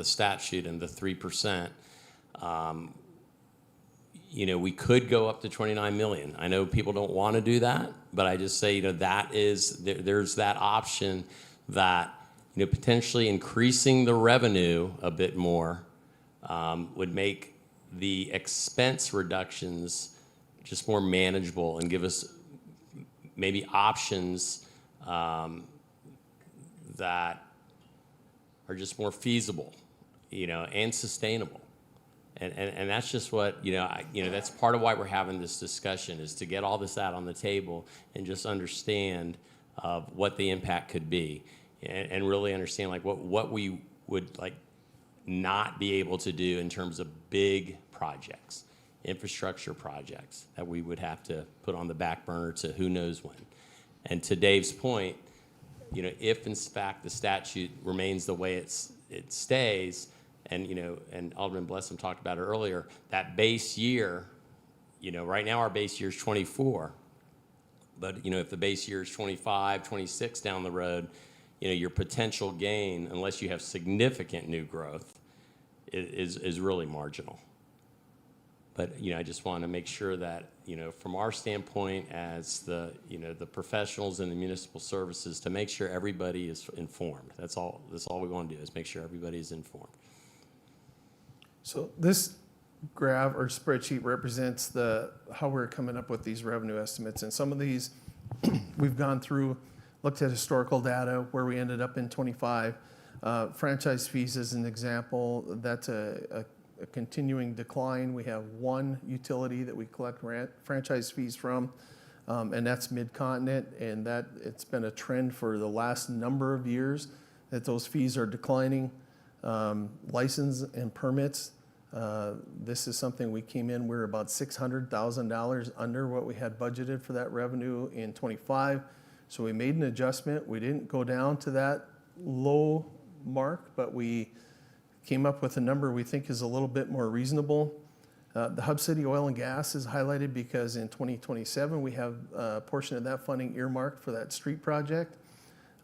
statute and the 3%, we could go up to 29 million. I know people don't want to do that, but I just say, that is, there's that option that, potentially increasing the revenue a bit more would make the expense reductions just more manageable and give us maybe options that are just more feasible, and sustainable. And that's just what, that's part of why we're having this discussion, is to get all this out on the table and just understand what the impact could be, and really understand like what we would like not be able to do in terms of big projects, infrastructure projects that we would have to put on the back burner to who knows when. And to Dave's point, if in fact the statute remains the way it stays, and and Alderman Blessum talked about it earlier, that base year, right now our base year is 24, but if the base year is 25, 26 down the road, your potential gain, unless you have significant new growth, is really marginal. But I just want to make sure that from our standpoint as the the professionals in the municipal services, to make sure everybody is informed. That's all we want to do, is make sure everybody is informed. So this graph or spreadsheet represents how we're coming up with these revenue estimates. And some of these we've gone through, looked at historical data where we ended up in 25. Franchise fees as an example, that's a continuing decline. We have one utility that we collect franchise fees from, and that's Mid-Continent, and that it's been a trend for the last number of years that those fees are declining. License and permits, this is something we came in, we're about $600,000 under what we had budgeted for that revenue in 25. So we made an adjustment. We didn't go down to that low mark, but we came up with a number we think is a little bit more reasonable. The Hub City Oil and Gas is highlighted because in 2027, we have a portion of that funding earmarked for that street project.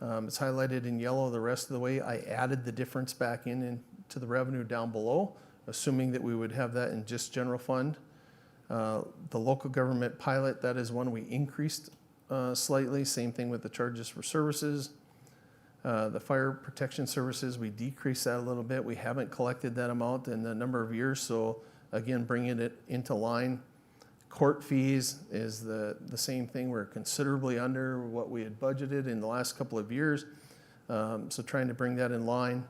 It's highlighted in yellow the rest of the way. I added the difference back into the revenue down below, assuming that we would have that in just general fund. The local government pilot, that is one we increased slightly. Same thing with the charges for services. The fire protection services, we decreased that a little bit. We haven't collected that amount in a number of years, so again, bringing it into line. Court fees is the same thing. We're considerably under what we had budgeted in the last couple of years, so trying to bring that in line.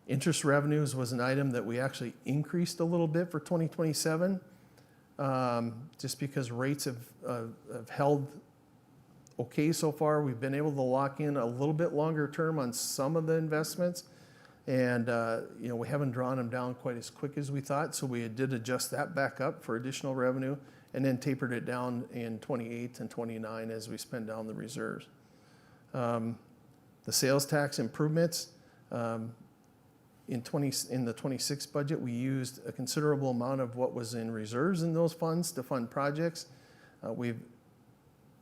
Interest revenues was an item that we actually increased a little bit for 2027, just because rates have held okay so far. We've been able to lock in a little bit longer term on some of the investments, and we haven't drawn them down quite as quick as we thought, so we did adjust that back up for additional revenue, and then tapered it down in 28 and 29 as we spend down the reserves. The sales tax improvements, in the 26 budget, we used a considerable amount of what was in reserves in those funds to fund projects. We've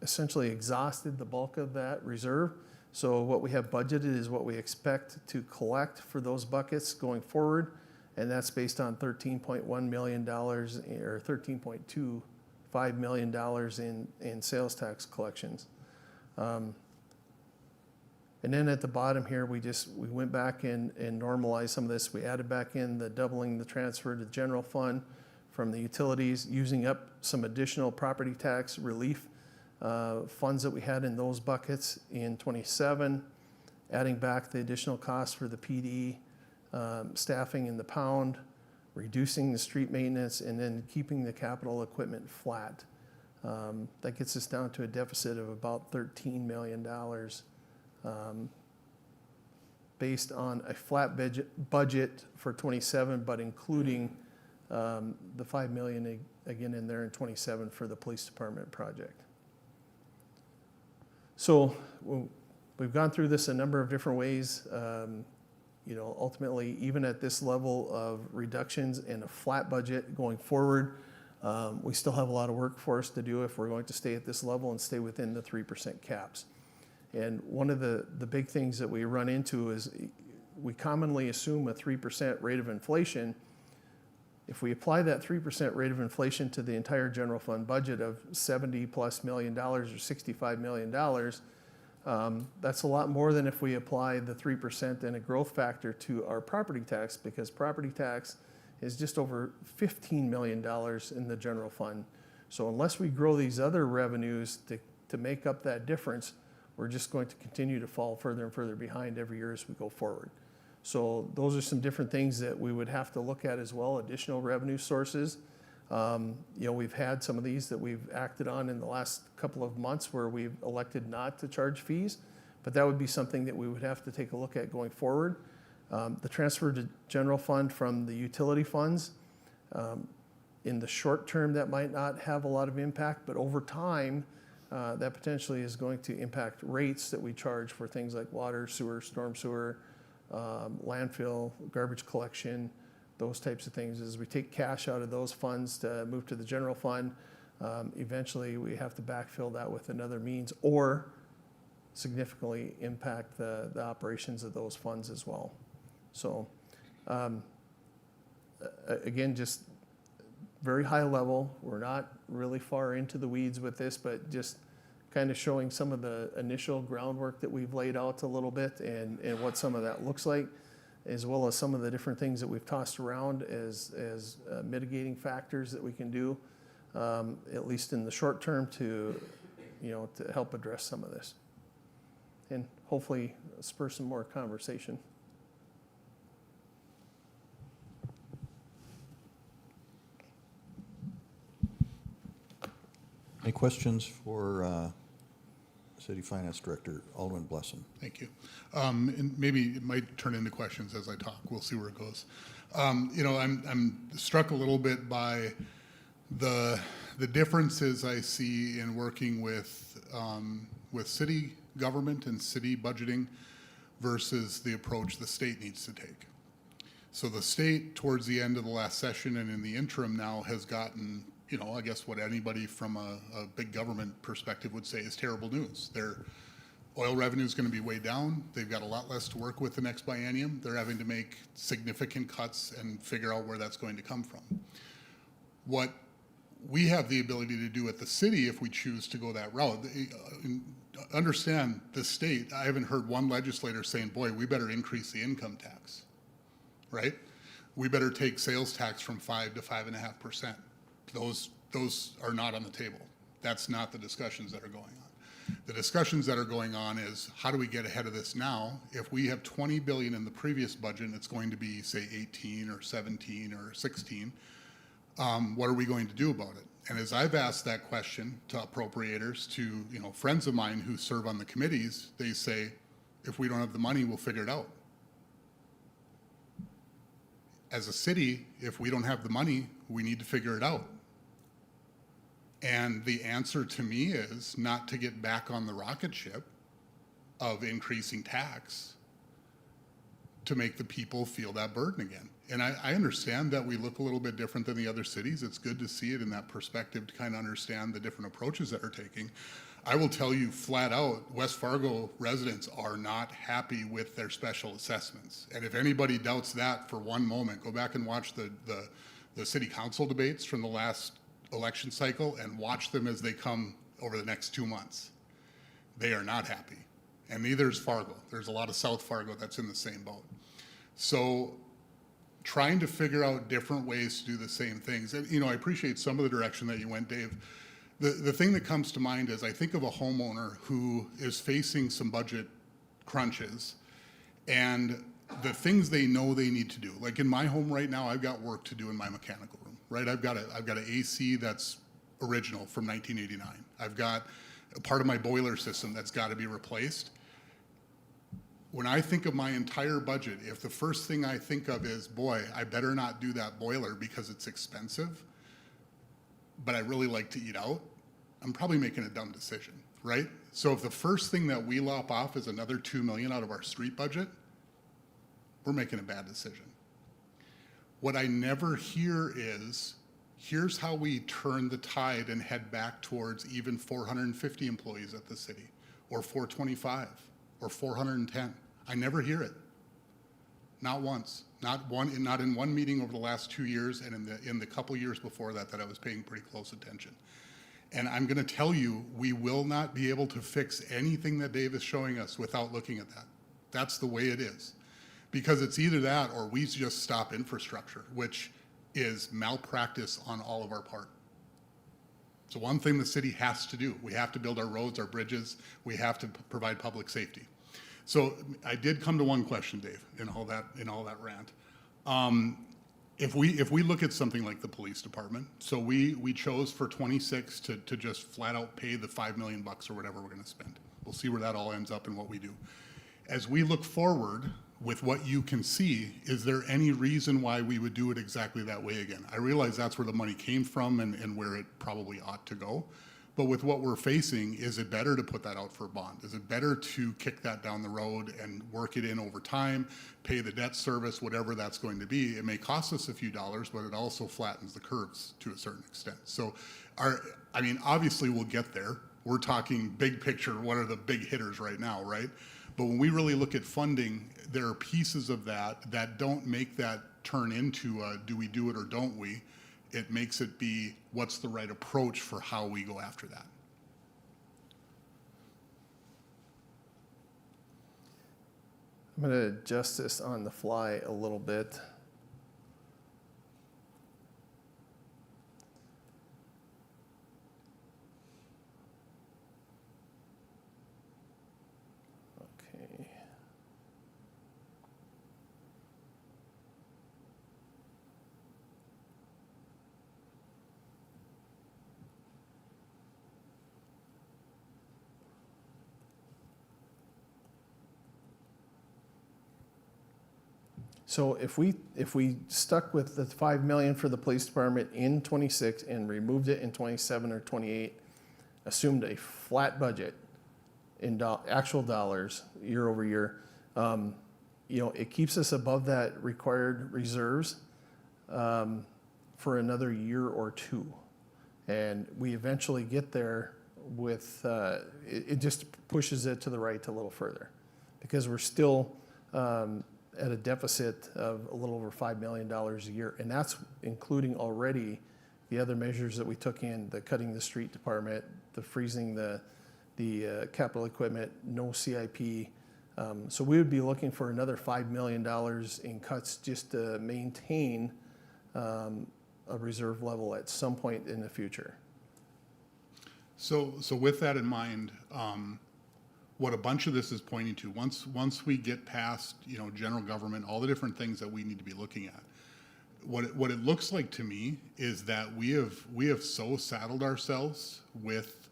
essentially exhausted the bulk of that reserve. So what we have budgeted is what we expect to collect for those buckets going forward, and that's based on $13.1 million or $13.25 million in sales tax collections. And then at the bottom here, we went back and normalized some of this. We added back in the doubling the transfer to general fund from the utilities, using up some additional property tax relief funds that we had in those buckets in 27, adding back the additional costs for the PD, staffing in the pound, reducing the street maintenance, and then keeping the capital equipment flat. That gets us down to a deficit of about $13 million. Based on a flat budget for 27, but including the $5 million again in there in 27 for the police department project. So we've gone through this a number of different ways. Ultimately, even at this level of reductions and a flat budget going forward, we still have a lot of work for us to do if we're going to stay at this level and stay within the 3% caps. And one of the big things that we run into is we commonly assume a 3% rate of inflation, If we apply that 3% rate of inflation to the entire general fund budget of $70+ million or $65 million, that's a lot more than if we apply the 3% and a growth factor to our property tax, because property tax is just over $15 million in the general fund. So unless we grow these other revenues to make up that difference, we're just going to continue to fall further and further behind every year as we go forward. So those are some different things that we would have to look at as well, additional revenue sources. We've had some of these that we've acted on in the last couple of months where we've elected not to charge fees, but that would be something that we would have to take a look at going forward. The transfer to general fund from the utility funds, in the short term, that might not have a lot of impact, but over time, that potentially is going to impact rates that we charge for things like water, sewer, storm sewer, landfill, garbage collection, those types of things. As we take cash out of those funds to move to the general fund, eventually we have to backfill that with another means or significantly impact the operations of those funds as well. So again, just very high level. We're not really far into the weeds with this, but just kind of showing some of the initial groundwork that we've laid out a little bit and what some of that looks like, as well as some of the different things that we've tossed around as mitigating factors that we can do, at least in the short term, to help address some of this, and hopefully spur some more conversation. Any questions for City Finance Director Alderman Blesson? Thank you. And maybe it might turn into questions as I talk. We'll see where it goes. I'm struck a little bit by the differences I see in working with city government and city budgeting versus the approach the state needs to take. So the state, towards the end of the last session and in the interim now, has gotten, I guess what anybody from a big government perspective would say is terrible news. Their oil revenue is going to be way down. They've got a lot less to work with the next biennium. They're having to make significant cuts and figure out where that's going to come from. What we have the ability to do at the city, if we choose to go that route, understand the state, I haven't heard one legislator saying, boy, we better increase the income tax, right? We better take sales tax from 5 to 5.5%. Those are not on the table. That's not the discussions that are going on. The discussions that are going on is, how do we get ahead of this now? If we have 20 billion in the previous budget and it's going to be, say, 18 or 17 or 16, what are we going to do about it? And as I've asked that question to appropriators, to friends of mine who serve on the committees, they say, if we don't have the money, we'll figure it out. As a city, if we don't have the money, we need to figure it out. And the answer to me is not to get back on the rocket ship of increasing tax to make the people feel that burden again. And I understand that we look a little bit different than the other cities. It's good to see it in that perspective to kind of understand the different approaches that are taking. I will tell you flat out, West Fargo residents are not happy with their special assessments. And if anybody doubts that for one moment, go back and watch the city council debates from the last election cycle and watch them as they come over the next 2 months. They are not happy. And neither is Fargo. There's a lot of South Fargo that's in the same boat. So trying to figure out different ways to do the same things. And, I appreciate some of the direction that you went, Dave. The thing that comes to mind is I think of a homeowner who is facing some budget crunches and the things they know they need to do. Like in my home right now, I've got work to do in my mechanical room, right? I've got an AC that's original from 1989. I've got a part of my boiler system that's got to be replaced. When I think of my entire budget, if the first thing I think of is, boy, I better not do that boiler because it's expensive, but I really like to eat out, I'm probably making a dumb decision, right? So if the first thing that we lop off is another 2 million out of our street budget, we're making a bad decision. What I never hear is, here's how we turn the tide and head back towards even 450 employees at the city, or 425, or 410. I never hear it. Not once, not in one meeting over the last 2 years, and in the couple years before that I was paying pretty close attention. And I'm going to tell you, we will not be able to fix anything that Dave is showing us without looking at that. That's the way it is. Because it's either that or we just stop infrastructure, which is malpractice on all of our part. So one thing the city has to do, we have to build our roads, our bridges, we have to provide public safety. So I did come to one question, Dave, in all that rant. If we look at something like the police department, so we chose for 26 to just flat out pay the $5 million or whatever we're going to spend. We'll see where that all ends up and what we do. As we look forward with what you can see, is there any reason why we would do it exactly that way again? I realize that's where the money came from and where it probably ought to go. But with what we're facing, is it better to put that out for a bond? Is it better to kick that down the road and work it in over time, pay the debt service, whatever that's going to be? It may cost us a few dollars, but it also flattens the curves to a certain extent. So, obviously we'll get there. We're talking big picture, what are the big hitters right now, right? But when we really look at funding, there are pieces of that don't make that turn into do we do it or don't we? It makes it be what's the right approach for how we go after that. I'm going to adjust this on the fly a little bit. Okay. So if we stuck with the 5 million for the police department in 26 and removed it in 27 or 28, assumed a flat budget in actual dollars year over year, it keeps us above that required reserves for another year or two, and we eventually get there with it just pushes it to the right a little further, because we're still at a deficit of a little over $5 million a year. And that's including already the other measures that we took in, the cutting the street department, the freezing the capital equipment, no CIP. So we would be looking for another $5 million in cuts just to maintain a reserve level at some point in the future. So with that in mind, what a bunch of this is pointing to, once we get past, general government, all the different things that we need to be looking at, what it looks like to me is that we have so saddled ourselves with,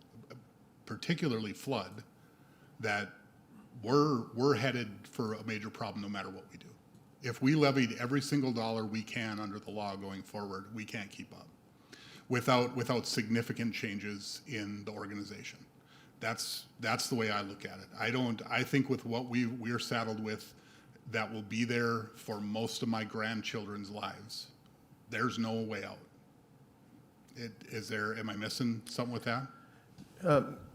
particularly flood, that we're headed for a major problem no matter what we do. If we levied every single dollar we can under the law going forward, we can't keep up without significant changes in the organization. That's the way I look at it. I think with what we're saddled with, that will be there for most of my grandchildren's lives. There's no way out. Am I missing something with that?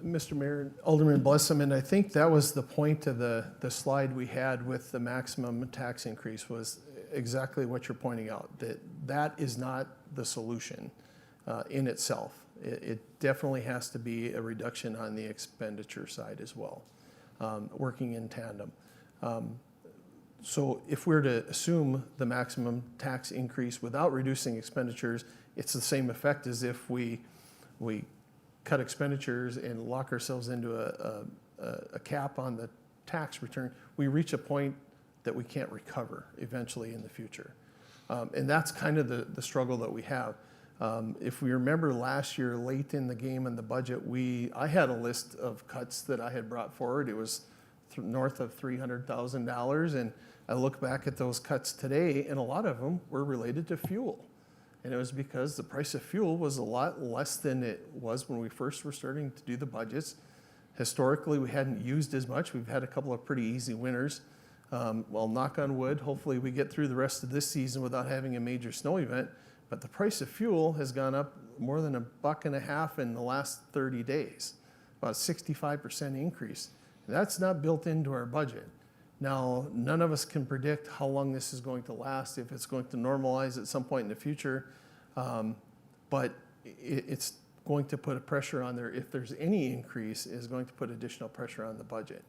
Mr. Mayor, Alderman Blessam, and I think that was the point of the slide we had with the maximum tax increase, was exactly what you're pointing out, that is not the solution in itself. It definitely has to be a reduction on the expenditure side as well, working in tandem. So if we're to assume the maximum tax increase without reducing expenditures, it's the same effect as if we cut expenditures and lock ourselves into a cap on the tax return. We reach a point that we can't recover eventually in the future. And that's kind of the struggle that we have. If we remember last year, late in the game in the budget, I had a list of cuts that I had brought forward. It was north of $300,000, and I look back at those cuts today, and a lot of them were related to fuel. And it was because the price of fuel was a lot less than it was when we first were starting to do the budgets. Historically, we hadn't used as much. We've had a couple of pretty easy winters. Well, knock on wood, hopefully we get through the rest of this season without having a major snow event. But the price of fuel has gone up more than $1.50 in the last 30 days, about a 65% increase. That's not built into our budget. Now, none of us can predict how long this is going to last, if it's going to normalize at some point in the future. But it's going to put a pressure on there. If there's any increase, is going to put additional pressure on the budget.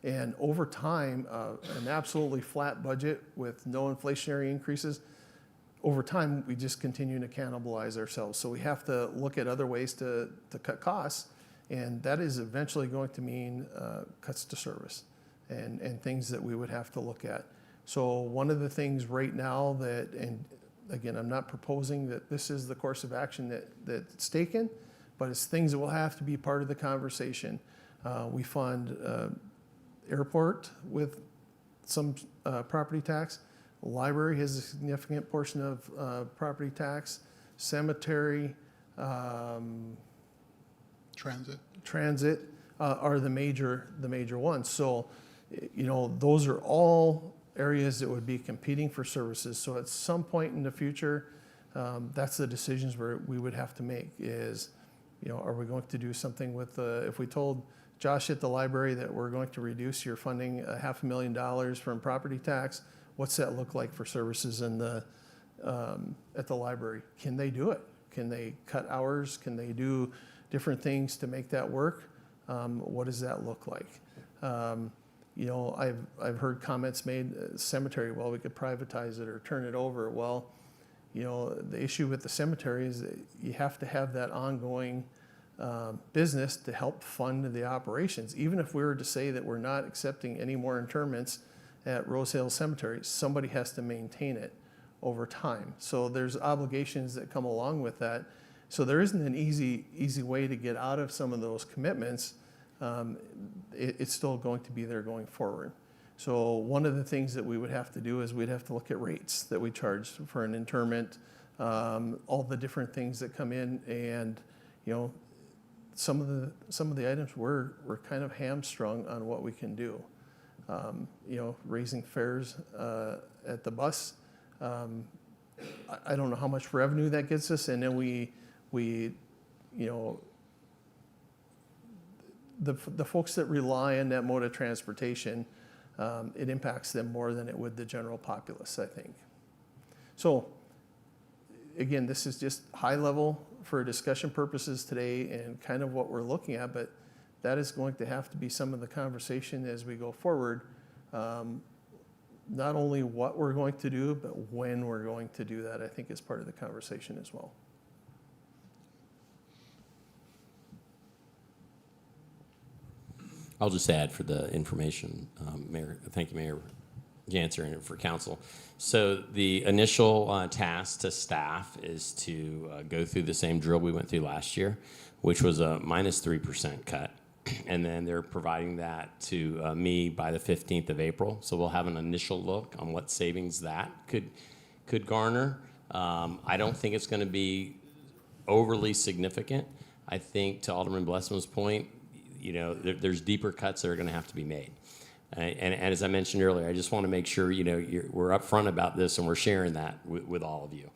And over time, an absolutely flat budget with no inflationary increases, over time, we just continue to cannibalize ourselves. So we have to look at other ways to cut costs, and that is eventually going to mean cuts to service and things that we would have to look at. So one of the things right now that, and again, I'm not proposing that this is the course of action that's taken, but it's things that will have to be part of the conversation. We fund airport with some property tax. Library has a significant portion of property tax. Cemetery, transit are the major ones. So, those are all areas that would be competing for services. So at some point in the future, that's the decisions we would have to make is, are we going to do something with if we told Josh at the library that we're going to reduce your funding $500,000 from property tax, what's that look like for services in at the library? Can they do it? Can they cut hours? Can they do different things to make that work? What does that look like? I've heard comments made, cemetery, well, we could privatize it or turn it over. Well, the issue with the cemetery is that you have to have that ongoing business to help fund the operations. Even if we were to say that we're not accepting any more interments at Rose Hill Cemetery, somebody has to maintain it over time. So there's obligations that come along with that. So there isn't an easy way to get out of some of those commitments. It's still going to be there going forward. So one of the things that we would have to do is we'd have to look at rates that we charge for an interment, all the different things that come in, and some of the items we're kind of hamstrung on what we can do. Raising fares at the bus. I don't know how much revenue that gets us, and then we the folks that rely on that mode of transportation, it impacts them more than it would the general populace, I think. So again, this is just high level for discussion purposes today and kind of what we're looking at, but that is going to have to be some of the conversation as we go forward. Not only what we're going to do, but when we're going to do that, I think is part of the conversation as well. I'll just add for the information, Mayor. Thank you, Mayor Janser, and for council. So the initial task to staff is to go through the same drill we went through last year, which was a -3% cut. And then they're providing that to me by the 15th of April. So we'll have an initial look on what savings that could garner. I don't think it's going to be overly significant. I think, to Alderman Blessman's point, there's deeper cuts that are going to have to be made. And as I mentioned earlier, I just want to make sure we're upfront about this and we're sharing that with all of you.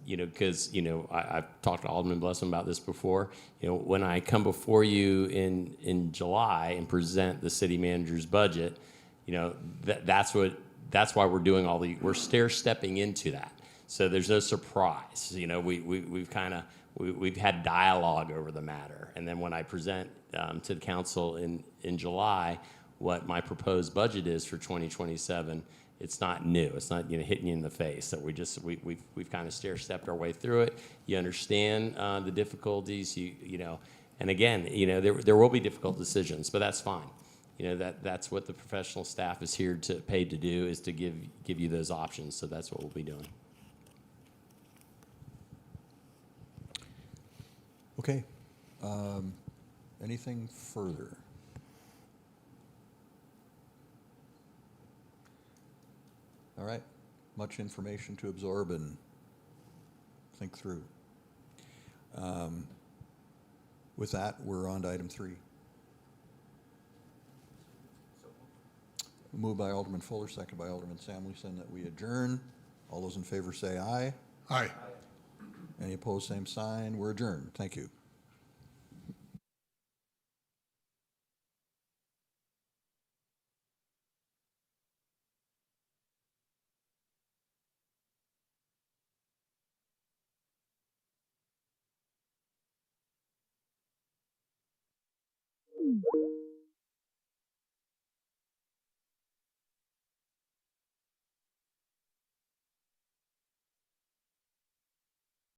Because I've talked to Alderman Blessman about this before. When I come before you in July and present the city manager's budget, that's why we're doing we're stair stepping into that. So there's no surprise. We've had dialogue over the matter, and then when I present to the council in July what my proposed budget is for 2027. It's not new. It's not hitting you in the face. That we've kind of stair-stepped our way through it. You understand the difficulties. And again, there will be difficult decisions, but that's fine. That's what the professional staff is here paid to do, is to give you those options. So that's what we'll be doing. Okay. Anything further? All right, much information to absorb and think through. With that, we're on to item 3. Moved by Alderman Fuller, second by Alderman Samuelson, that we adjourn. All those in favor say aye. Aye. Any opposed, same sign. We're adjourned. Thank you.